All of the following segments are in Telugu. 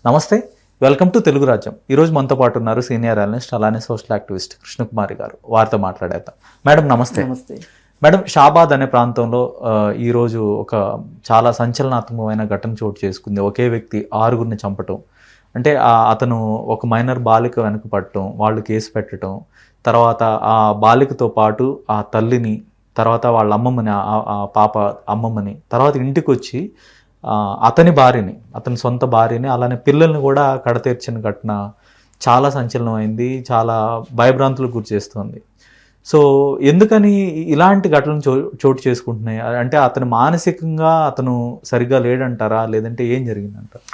నమస్తే, వెల్కమ్ టు తెలుగు రాజ్యం. ఈరోజు మనతో పాటు ఉన్నారు సీనియర్ అనలిస్ట్ అలానే సోషల్ యాక్టివిస్ట్ కృష్ణకుమారి గారు. వారితో మాట్లాడేద్దాం. మేడం నమస్తే. నమస్తే మేడం, షాబాద్ అనే ప్రాంతంలో ఈరోజు ఒక చాలా సంచలనాత్మకమైన ఘటన చోటు చేసుకుంది. ఒకే వ్యక్తి 6గురిని చంపటం, అంటే అతను ఒక మైనర్ బాలిక వెనక పట్టడం, వాళ్ళు కేసు పెట్టడం, తర్వాత ఆ బాలికతో పాటు ఆ తల్లిని, తర్వాత వాళ్ళ అమ్మమ్మని, ఆ పాప అమ్మమ్మని, తర్వాత ఇంటికి వచ్చి అతని భార్యని, అతని సొంత భార్యని, అలానే పిల్లల్ని కూడా కడతీర్చిన ఘటన చాలా సంచలనమైంది, చాలా భయభ్రాంతులకు గురి చేస్తుంది. సో ఎందుకని ఇలాంటి ఘటనలు చోటు చేసుకుంటున్నాయి? అంటే అతను మానసికంగా అతను సరిగ్గా లేడంటారా, లేదంటే ఏం జరిగిందంటారా?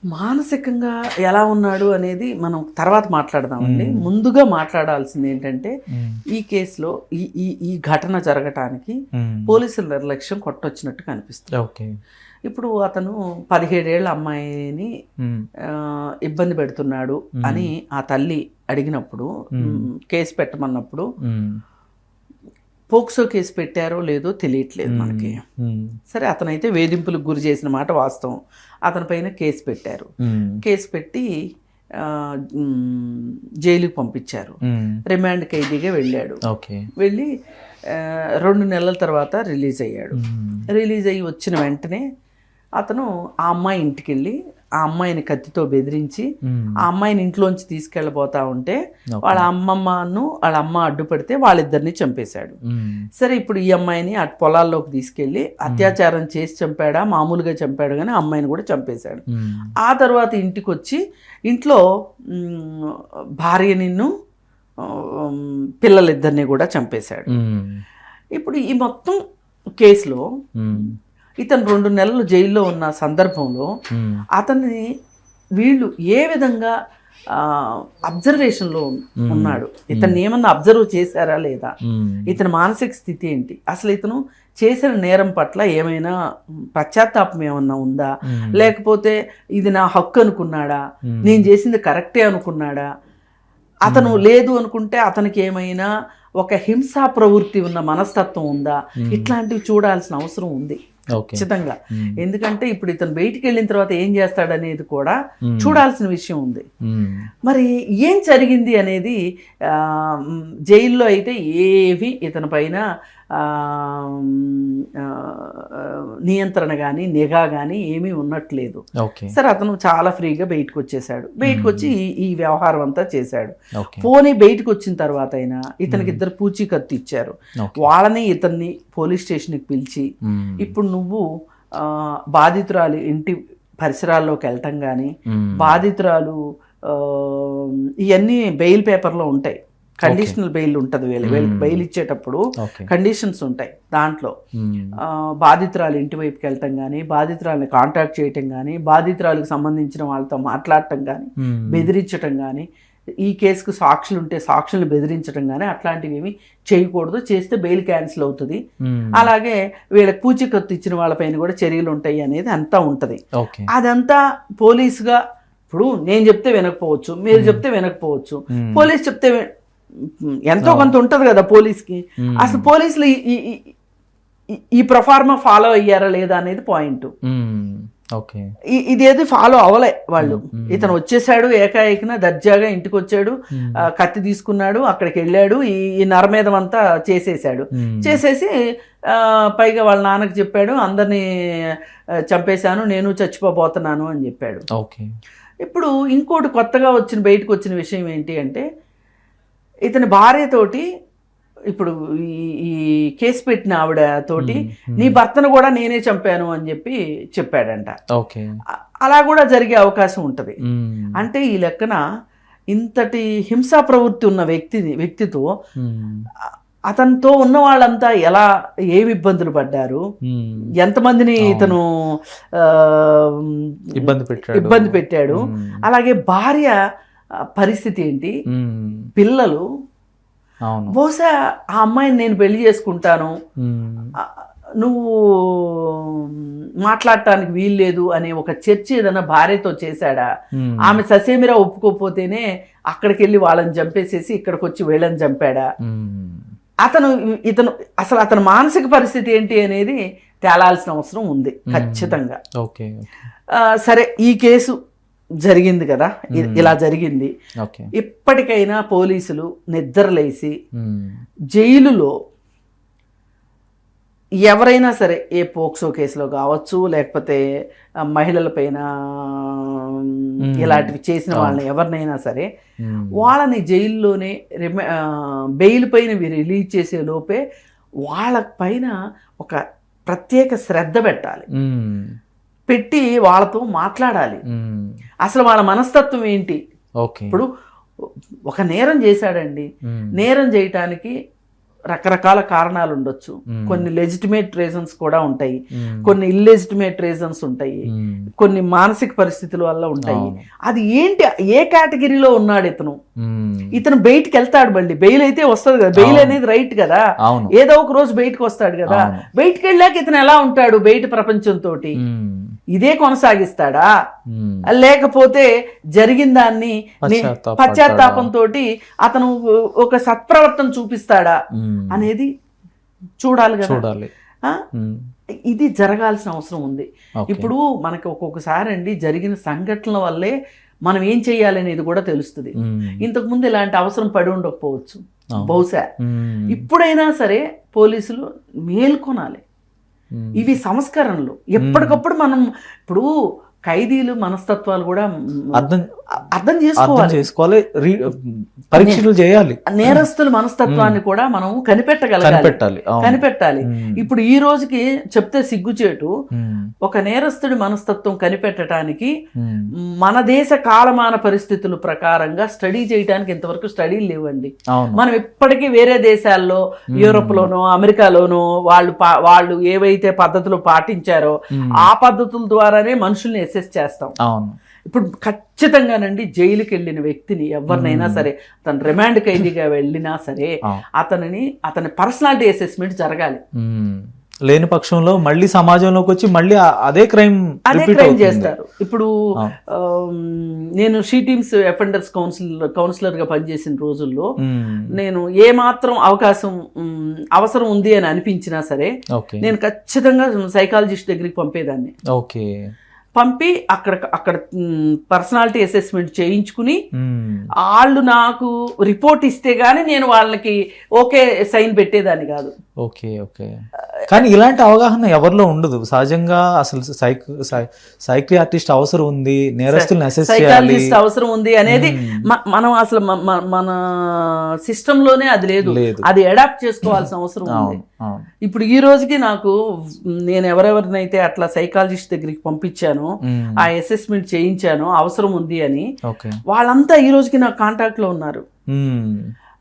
మానసికంగా ఎలా ఉన్నాడు అనేది మనం తర్వాత మాట్లాడదామండి. ముందుగా మాట్లాడాల్సింది ఏంటంటే, ఈ కేసులో ఈ ఘటన జరగటానికి పోలీసుల నిర్లక్ష్యం కొట్టొచ్చినట్టు కనిపిస్తుంది. ఓకే. ఇప్పుడు అతను 17 ఏళ్ల అమ్మాయిని ఇబ్బంది పెడుతున్నాడు అని ఆ తల్లి అడిగినప్పుడు, కేసు పెట్టమన్నప్పుడు, పోక్సో కేసు పెట్టారో లేదో తెలియట్లేదు మనకి. సరే, అతనైతే వేధింపులకు గురి చేసిన మాట వాస్తవం. అతని పైన కేసు పెట్టారు. కేసు పెట్టి జైలుకి పంపించారు. రిమాండ్ ఖైదీగా వెళ్ళాడు. వెళ్ళి 2 నెలల తర్వాత రిలీజ్ అయ్యాడు. రిలీజ్ అయ్యి వచ్చిన వెంటనే అతను ఆ అమ్మాయి ఇంటికి వెళ్ళి ఆ అమ్మాయిని కత్తితో బెదిరించి ఆ అమ్మాయిని ఇంట్లోంచి తీసుకెళ్ళబోతా ఉంటే వాళ్ళ అమ్మమ్మను వాళ్ళ అమ్మ అడ్డుపడితే వాళ్ళిద్దరిని చంపేశాడు. సరే, ఇప్పుడు ఈ అమ్మాయిని అటు పొలాల్లోకి తీసుకెళ్ళి అత్యాచారం చేసి చంపాడా, మామూలుగా చంపాడు, కానీ అమ్మాయిని కూడా చంపేశాడు. ఆ తర్వాత ఇంటికి వచ్చి ఇంట్లో భార్యనిన్ను పిల్లలిద్దరిని కూడా చంపేశాడు. ఇప్పుడు ఈ మొత్తం కేసులో ఇతను 2 నెలలు జైల్లో ఉన్న సందర్భంలో అతన్ని వీళ్ళు ఏ విధంగా అబ్జర్వేషన్లో ఉన్నాడు, ఇతన్ని ఏమన్నా అబ్జర్వ్ చేశారా లేదా, ఇతని మానసిక స్థితి ఏంటి, అసలు ఇతను చేసిన నేరం పట్ల ఏమైనా పశ్చాత్తాపం ఏమన్నా ఉందా, లేకపోతే ఇది నా హక్కు అనుకున్నాడా, నేను చేసింది కరెక్టే అనుకున్నాడా, అతను లేదు అనుకుంటే అతనికి ఏమైనా ఒక హింసా ప్రవృత్తి ఉన్న మనస్తత్వం ఉందా, ఇట్లాంటివి చూడాల్సిన అవసరం ఉంది ఖచ్చితంగా. ఎందుకంటే ఇప్పుడు ఇతను బయటికి వెళ్ళిన తర్వాత ఏం చేస్తాడనేది కూడా చూడాల్సిన విషయం ఉంది. మరి ఏం జరిగింది అనేది జైల్లో అయితే ఏవి ఇతని పైన నియంత్రణ కానీ నిఘా కానీ ఏమీ ఉన్నట్లేదు. సరే, అతను చాలా ఫ్రీగా బయటకు వచ్చేసాడు. బయటకు వచ్చి ఈ వ్యవహారం అంతా చేశాడు. పోనీ బయటకు వచ్చిన తర్వాత అయినా ఇతనికి 2 పూచీకత్తు ఇచ్చారు. వాళ్ళని ఇతన్ని పోలీస్ స్టేషన్కి పిలిచి, ఇప్పుడు నువ్వు బాధితురాలు ఇంటి పరిసరాల్లోకి వెళ్ళటం కానీ, బాధితురాలు ఇవన్నీ బెయిల్ పేపర్లో ఉంటాయి, కండిషనల్ బెయిల్ ఉంటుంది. వీళ్ళకి బెయిల్ ఇచ్చేటప్పుడు కండిషన్స్ ఉంటాయి. దాంట్లో బాధితురాలు ఇంటి వైపుకి వెళ్ళటం కానీ, బాధితురాలని కాంటాక్ట్ చేయటం కానీ, బాధితురాలకు సంబంధించిన వాళ్ళతో మాట్లాడటం కానీ, బెదిరించటం కానీ, ఈ కేసుకు సాక్షులు ఉంటే సాక్షులను బెదిరించడం కానీ అట్లాంటివి ఏమి చేయకూడదు. చేస్తే బెయిల్ క్యాన్సిల్ అవుతుంది. అలాగే వీళ్ళకి పూచీకత్తు ఇచ్చిన వాళ్ళపైన కూడా చర్యలు ఉంటాయి అనేది అంతా ఉంటుంది. అదంతా పోలీసుగా, ఇప్పుడు నేను చెప్తే వినకపోవచ్చు, మీరు చెప్తే వినకపోవచ్చు, పోలీస్ చెప్తే ఎంతో కొంత ఉంటుంది కదా పోలీస్కి. అసలు పోలీసులు ఈ ప్రొఫార్మా ఫాలో అయ్యారా లేదా అనేది పాయింట్. ఇదేది ఫాలో అవ్వలే వాళ్ళు. ఇతను వచ్చేసాడు, ఏకాఏకిన దర్జాగా ఇంటికి వచ్చాడు, కత్తి తీసుకున్నాడు, అక్కడికి వెళ్ళాడు, ఈ నరమేధం అంతా చేసేసాడు. చేసేసి పైగా వాళ్ళ నాన్నకి చెప్పాడు, అందరినీ చంపేశాను, నేను చచ్చిపోబోతున్నాను అని చెప్పాడు. ఇప్పుడు ఇంకోటి కొత్తగా బయటకు వచ్చిన విషయం ఏంటి అంటే, ఇతని భార్యతోటి, ఇప్పుడు ఈ కేసు పెట్టిన ఆవిడ తోటి, నీ భర్తను కూడా నేనే చంపాను అని చెప్పి చెప్పాడంట. అలా కూడా జరిగే అవకాశం ఉంటుంది. అంటే ఈ లెక్కన ఇంతటి హింసా ప్రవృత్తి ఉన్న వ్యక్తితో అతనితో ఉన్న వాళ్ళంతా ఎలా ఏమి ఇబ్బందులు పడ్డారు, ఎంతమందిని ఇతను ఇబ్బంది పెట్టాడు, అలాగే భార్య పరిస్థితి ఏంటి, పిల్లలు, బహుశా ఆ అమ్మాయిని నేను పెళ్లి చేసుకుంటాను, నువ్వు మాట్లాడటానికి వీల్లేదు అనే ఒక చర్చ ఏదైనా భార్యతో చేశాడా? ఆమె ససేమిరా ఒప్పుకోపోతేనే అక్కడికి వెళ్ళి వాళ్ళని చంపేసేసి ఇక్కడికి వచ్చి వీళ్ళని చంపాడా? ఇతను అసలు అతని మానసిక పరిస్థితి ఏంటి అనేది తేలాల్సిన అవసరం ఉంది ఖచ్చితంగా. సరే, ఈ కేసు జరిగింది కదా, ఇలా జరిగింది. ఓకే. ఇప్పటికైనా పోలీసులు నిద్రలేసి జైలులో ఎవరైనా సరే, ఏ పోక్సో కేసులో కావచ్చు, లేకపోతే మహిళలపైన ఇలాంటివి చేసిన వాళ్ళని ఎవరినైనా సరే, వాళ్ళని జైల్లోనే బెయిల్ పైన రిలీజ్ చేసే లోపే వాళ్ళ పైన ఒక ప్రత్యేక శ్రద్ధ పెట్టాలి, పెట్టి వాళ్ళతో మాట్లాడాలి. అసలు వాళ్ళ మనస్తత్వం ఏంటి? ఇప్పుడు ఒక నేరం చేశాడండి, నేరం చేయటానికి రకరకాల కారణాలు ఉండొచ్చు. కొన్ని లెజిటిమేట్ రీజన్స్ కూడా ఉంటాయి, కొన్ని ఇల్లెజిటిమేట్ రీజన్స్ ఉంటాయి, కొన్ని మానసిక పరిస్థితుల వల్ల ఉంటాయి. అది ఏంటి, ఏ కేటగిరీలో ఉన్నాడు ఇతను? ఇతను బయటికి వెళ్తాడు, మళ్ళీ బెయిల్ అయితే వస్తుంది కదా, బెయిల్ అనేది రైట్ కదా, ఏదో ఒక రోజు బయటకు వస్తాడు కదా. బయటికి వెళ్ళాక ఇతను ఎలా ఉంటాడు బయట ప్రపంచంతో? ఇదే కొనసాగిస్తాడా, లేకపోతే జరిగిన దాన్ని పశ్చాత్తాపంతో అతను ఒక సత్ప్రవర్తన చూపిస్తాడా అనేది చూడాలి కదా. ఇది జరగాల్సిన అవసరం ఉంది. ఇప్పుడు మనకి ఒక్కొక్కసారి అండి జరిగిన సంఘటనల వల్లే మనం ఏం చెయ్యాలి అనేది కూడా తెలుస్తుంది. ఇంతకు ముందు ఇలాంటి అవసరం పడి ఉండకపోవచ్చు బహుశా. ఇప్పుడైనా సరే పోలీసులు మేల్కొనాలి. ఇవి సంస్కరణలు ఎప్పటికప్పుడు మనం, ఇప్పుడు ఖైదీలు మనస్తత్వాలు కూడా అర్థం చేసుకోవాలి, పరీక్షలు చేయాలి. నేరస్తుల మనస్తత్వాన్ని కూడా మనం కనిపెట్టాలి. ఇప్పుడు ఈ రోజుకి చెప్తే సిగ్గుచేటు, ఒక నేరస్తుడి మనస్తత్వం కనిపెట్టడానికి మన దేశ కాలమాన పరిస్థితుల ప్రకారంగా స్టడీ చేయడానికి ఇంతవరకు స్టడీలు లేవండి. మనం ఇప్పటికీ వేరే దేశాల్లో, యూరోప్ లోనో అమెరికాలోనో వాళ్ళు ఏవైతే పద్ధతులు పాటించారో ఆ పద్ధతుల ద్వారానే మనుషుల్ని అసెస్ చేస్తాం. ఇప్పుడు ఖచ్చితంగానండి జైలుకి వెళ్ళిన వ్యక్తిని ఎవరినైనా సరే, తను రిమాండ్ ఖైదీగా వెళ్ళినా సరే, అతని పర్సనాలిటీ అసెస్మెంట్ జరగాలి. లేని పక్షంలో మళ్ళీ సమాజంలోకి వచ్చి మళ్ళీ అదే క్రైమ్ చేస్తారు. ఇప్పుడు నేను షీ టీమ్స్ అఫెండర్స్ కౌన్సిలర్ గా పనిచేసిన రోజుల్లో నేను ఏ మాత్రం అవసరం ఉంది అని అనిపించినా సరే నేను ఖచ్చితంగా సైకాలజిస్ట్ దగ్గరికి పంపేదాన్ని. పంపి అక్కడ పర్సనాలిటీ అసెస్మెంట్ చేయించుకుని వాళ్ళు నాకు రిపోర్ట్ ఇస్తే గానీ నేను వాళ్ళకి ఓకే సైన్ పెట్టేదాన్ని కాదు. కానీ ఇలాంటి అవగాహన ఎవరిలో ఉండదు సహజంగా. అసలు సైకియాట్రిస్ట్ అవసరం ఉంది, నేరస్తుల్ని అసెస్ చేయాలి, సైకాలజిస్ట్ అవసరం ఉంది అనేది మనం అసలు మన సిస్టమ్ లోనే అది లేదు. అది అడాప్ట్ చేసుకోవాల్సిన అవసరం ఉంది. ఇప్పుడు ఈ రోజుకి నేను ఎవరెవరినైతే అట్లా సైకాలజిస్ట్ దగ్గరికి పంపించాను, ఆ అసెస్మెంట్ చేయించాను అవసరం ఉంది అని, వాళ్ళంతా ఈ రోజుకి నా కాంటాక్ట్ లో ఉన్నారు.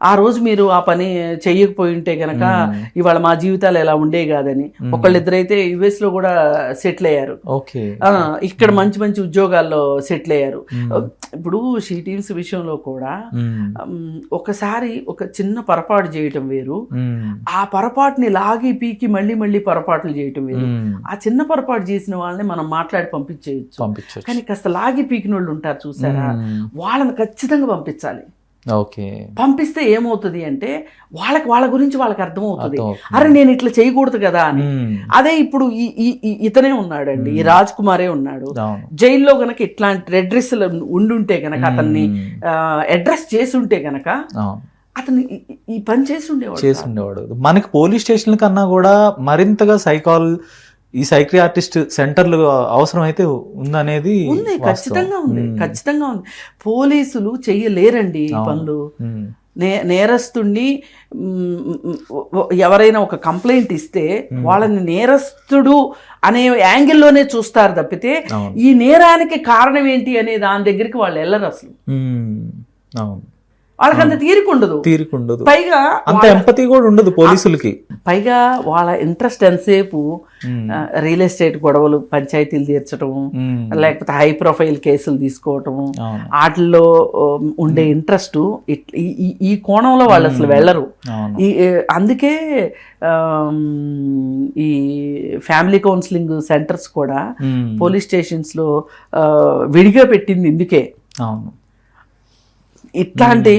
ఆ రోజు మీరు ఆ పని చెయ్యకపోయి ఉంటే గనక ఇవాళ మా జీవితాలు ఎలా ఉండే కాదని. ఒకళ్ళిద్దరైతే యుఎస్ లో కూడా సెటిల్ అయ్యారు, ఇక్కడ మంచి మంచి ఉద్యోగాల్లో సెటిల్ అయ్యారు. ఇప్పుడు షీ టీమ్స్ విషయంలో కూడా ఒకసారి ఒక చిన్న పొరపాటు చేయటం వేరు, ఆ పొరపాటుని లాగి పీకి మళ్ళీ మళ్ళీ పొరపాట్లు చేయటం వేరు. ఆ చిన్న పొరపాటు చేసిన వాళ్ళని మనం మాట్లాడి పంపించేయచ్చు, కానీ కాస్త లాగి పీకిన వాళ్ళు ఉంటారు చూసారా, వాళ్ళని ఖచ్చితంగా పంపించాలి. పంపిస్తే ఏమవుతుంది అంటే వాళ్ళ గురించి వాళ్ళకి అర్థమవుతుంది, అరే నేను ఇట్లా చేయకూడదు కదా అని. అదే ఇప్పుడు ఇతనే ఉన్నాడండి, ఈ రాజ్ కుమారే ఉన్నాడు జైల్లో గనక ఇట్లాంటి అడ్రస్ ఉండుంటే గనక, అతన్ని అడ్రస్ చేసి ఉంటే గనక అతను ఈ పని చేసి ఉండేవాడు. మనకి పోలీస్ స్టేషన్ కన్నా కూడా మరింతగా ఈ సైకియాట్రిస్ట్ సెంటర్లు అవసరం అయితే ఉందనేది ఉంది, ఖచ్చితంగా ఉంది. పోలీసులు చెయ్యలేరండి ఈ పనులు. నేరస్తుడిని ఎవరైనా ఒక కంప్లైంట్ ఇస్తే వాళ్ళని నేరస్తుడు అనే యాంగిల్లోనే చూస్తారు తప్పితే ఈ నేరానికి కారణం ఏంటి అనే దాని దగ్గరికి వాళ్ళు వెళ్ళరు అసలు. వాళ్ళకి అంత తీరికుండదు, పైగా అంత ఎంపతి కూడా ఉండదు పోలీసులకి. పైగా వాళ్ళ ఇంట్రెస్ట్ ఎంతసేపు రియల్ ఎస్టేట్ గొడవలు, పంచాయతీలు తీర్చడం, లేకపోతే హై ప్రొఫైల్ కేసులు తీసుకోవటం, వాటిల్లో ఉండే ఇంట్రెస్ట్ ఈ కోణంలో వాళ్ళు అసలు వెళ్ళరు. అందుకే ఈ ఫ్యామిలీ కౌన్సిలింగ్ సెంటర్స్ కూడా పోలీస్ స్టేషన్స్ లో విడిగా పెట్టింది ఇందుకే. ఇట్లాంటి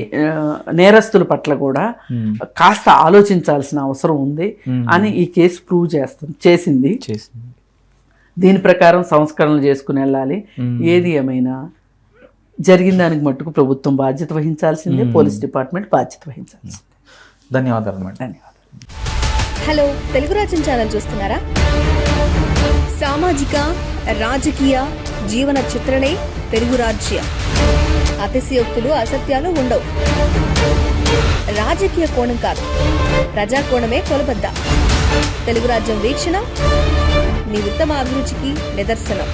నేరస్తుల పట్ల కూడా కాస్త ఆలోచించాల్సిన అవసరం ఉంది అని ఈ కేసు ప్రూవ్ చేసింది. దీని ప్రకారం సంస్కరణలు చేసుకుని వెళ్ళాలి. ఏది ఏమైనా జరిగిన దానికి మట్టుకు ప్రభుత్వం బాధ్యత వహించాల్సిందే, పోలీస్ డిపార్ట్మెంట్ బాధ్యత వహించాల్సిందే. ధన్యవాదాలు మేడం. ధన్యవాదాలు. హలో, తెలుగు రాజ్యం ఛానల్ చూస్తున్నారా? సామాజిక, రాజకీయ, జీవన చిత్రణే తెలుగు రాజ్యం. అతిశయోక్తులు, అసత్యాలు ఉండవు. రాజకీయ కోణం కాదు, ప్రజా కోణమే కొలబద్ద. తెలుగు రాజ్యం వీక్షణ మీ ఉత్తమ అభిరుచికి నిదర్శనం.